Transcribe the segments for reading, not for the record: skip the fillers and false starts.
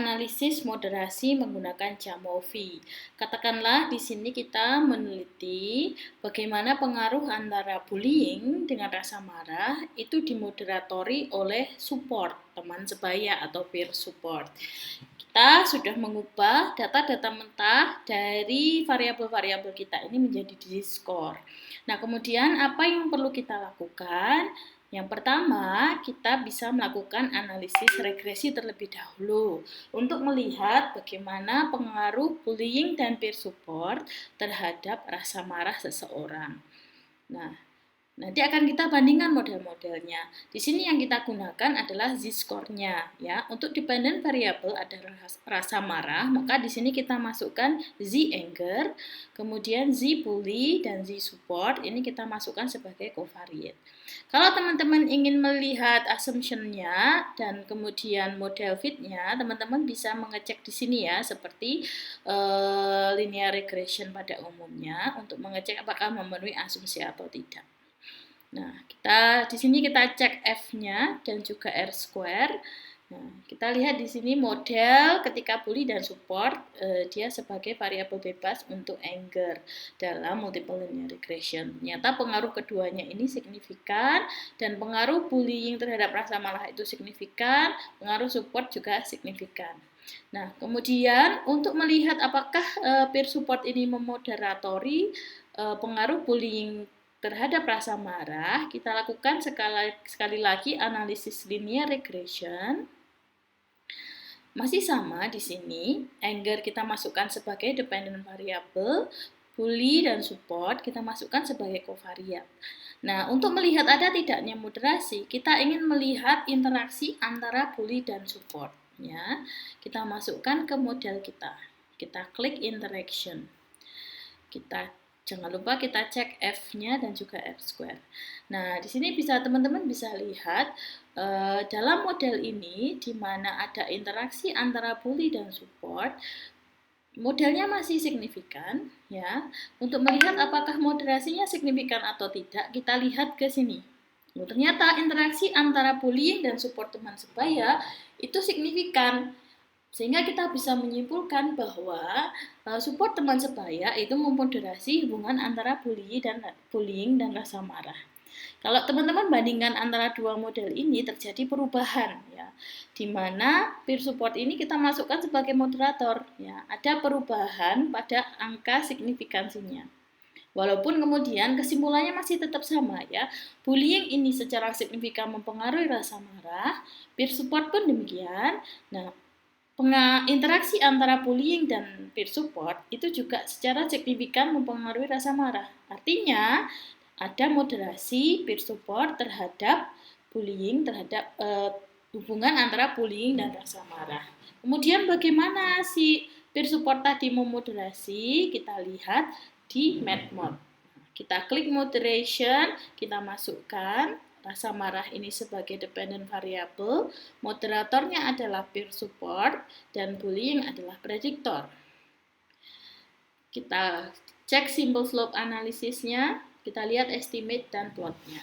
analisis moderasi menggunakan Jamovi. Katakanlah di sini kita meneliti bagaimana pengaruh antara bullying dengan rasa marah itu dimoderatori oleh support, teman sebaya atau peer support. Kita sudah mengubah data-data mentah dari variabel-variabel kita ini menjadi Z-score. Nah, kemudian apa yang perlu kita lakukan? Yang pertama, kita bisa melakukan analisis regresi terlebih dahulu untuk melihat bagaimana pengaruh bullying dan peer support terhadap rasa marah seseorang. Nah, nanti akan kita bandingkan model-modelnya. Di sini yang kita gunakan adalah Z-score-nya ya. Untuk dependent variable adalah rasa marah, maka di sini kita masukkan Z-anger, kemudian Z-bully dan Z-support ini kita masukkan sebagai covariate. Kalau teman-teman ingin melihat assumption-nya dan kemudian model fit-nya, teman-teman bisa mengecek di sini ya, seperti linear regression pada umumnya untuk mengecek apakah memenuhi asumsi atau tidak. Nah, di sini kita cek F-nya dan juga R-square. Nah, kita lihat di sini model ketika bully dan support, dia sebagai variabel bebas untuk anger dalam multiple linear regression. Ternyata pengaruh keduanya ini signifikan, dan pengaruh bullying terhadap rasa marah itu signifikan, pengaruh support juga signifikan. Nah, kemudian untuk melihat apakah peer support ini memoderatori pengaruh bullying terhadap rasa marah, kita lakukan sekali lagi analisis linear regression. Masih sama di sini, anger kita masukkan sebagai dependent variable, bully dan support kita masukkan sebagai covariate. Nah, untuk melihat ada tidaknya moderasi, kita ingin melihat interaksi antara bully dan support. Ya, kita masukkan ke model kita. Kita klik interaction. Jangan lupa kita cek F-nya dan juga R-square. Nah, di sini teman-teman bisa lihat dalam model ini di mana ada interaksi antara bully dan support, modelnya masih signifikan ya. Untuk melihat apakah moderasinya signifikan atau tidak, kita lihat ke sini. Ternyata interaksi antara bullying dan support teman sebaya itu signifikan. Sehingga kita bisa menyimpulkan bahwa support teman sebaya itu memoderasi hubungan antara bullying dan rasa marah. Kalau teman-teman bandingkan antara dua model ini, terjadi perubahan ya, di mana peer support ini kita masukkan sebagai moderator ya, ada perubahan pada angka signifikansinya. Walaupun kemudian kesimpulannya masih tetap sama ya, bullying ini secara signifikan mempengaruhi rasa marah, peer support pun demikian. Nah, interaksi antara bullying dan peer support itu juga secara signifikan mempengaruhi rasa marah. Artinya ada moderasi peer support terhadap bullying, terhadap hubungan antara bullying dan rasa marah. Kemudian bagaimana si peer support tadi memoderasi? Kita lihat di MATMOD. Kita klik moderation, kita masukkan rasa marah ini sebagai dependent variable, moderatornya adalah peer support, dan bullying adalah prediktor. Kita cek simple slope analisisnya, kita lihat estimate dan plotnya.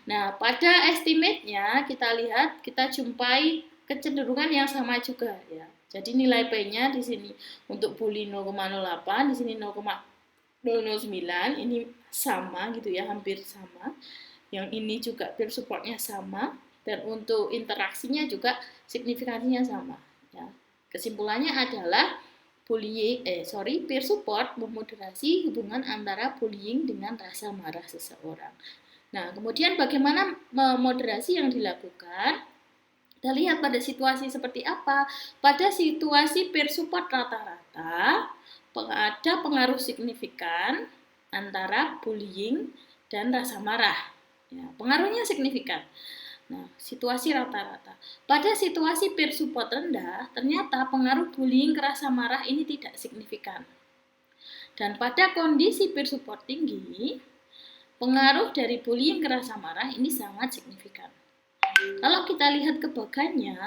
Nah, pada estimate-nya kita lihat, kita jumpai kecenderungan yang sama juga ya. Jadi nilai P-nya di sini untuk bully 0,08, di sini 0,009, ini sama gitu ya, hampir sama. Yang ini juga peer support-nya sama, dan untuk interaksinya juga signifikansinya sama ya. Kesimpulannya adalah peer support memoderasi hubungan antara bullying dengan rasa marah seseorang. Nah, kemudian bagaimana moderasi yang dilakukan? Kita lihat pada situasi seperti apa. Pada situasi peer support rata-rata ada pengaruh signifikan antara bullying dan rasa marah. Ya, pengaruhnya signifikan. Nah, situasi rata-rata. Pada situasi peer support rendah, ternyata pengaruh bullying ke rasa marah ini tidak signifikan. Dan pada kondisi peer support tinggi, pengaruh dari bullying ke rasa marah ini sangat signifikan. Kalau kita lihat kebagannya,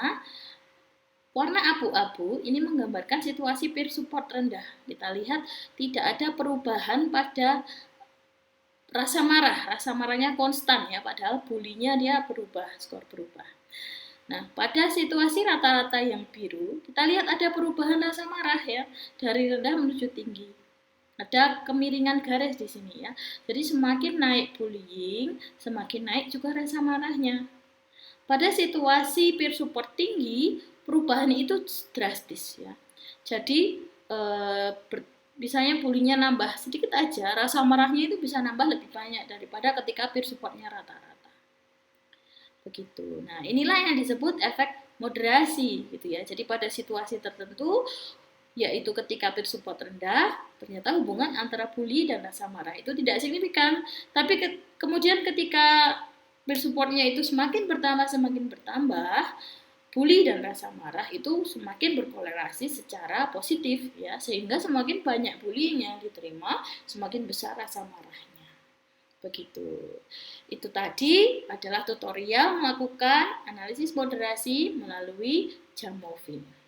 warna abu-abu ini menggambarkan situasi peer support rendah. Kita lihat tidak ada perubahan pada rasa marahnya konstan ya, padahal bully-nya dia berubah, skor berubah. Nah, pada situasi rata-rata yang biru, kita lihat ada perubahan rasa marah ya, dari rendah menuju tinggi. Ada kemiringan garis di sini ya. Jadi semakin naik bullying, semakin naik juga rasa marahnya. Pada situasi peer support tinggi, perubahan itu drastis ya. Jadi misalnya bullyingnya nambah sedikit aja, rasa marahnya itu bisa nambah lebih banyak daripada ketika peer supportnya rata-rata. Begitu. Nah, inilah yang disebut efek moderasi gitu ya. Jadi pada situasi tertentu, yaitu ketika peer support rendah, ternyata hubungan antara bully dan rasa marah itu tidak signifikan. Tapi kemudian ketika peer supportnya itu semakin bertambah, bully dan rasa marah itu semakin berkorelasi secara positif ya, sehingga semakin banyak bullying yang diterima, semakin besar rasa marahnya. Begitu. Itu tadi adalah tutorial melakukan analisis moderasi melalui Jamovi.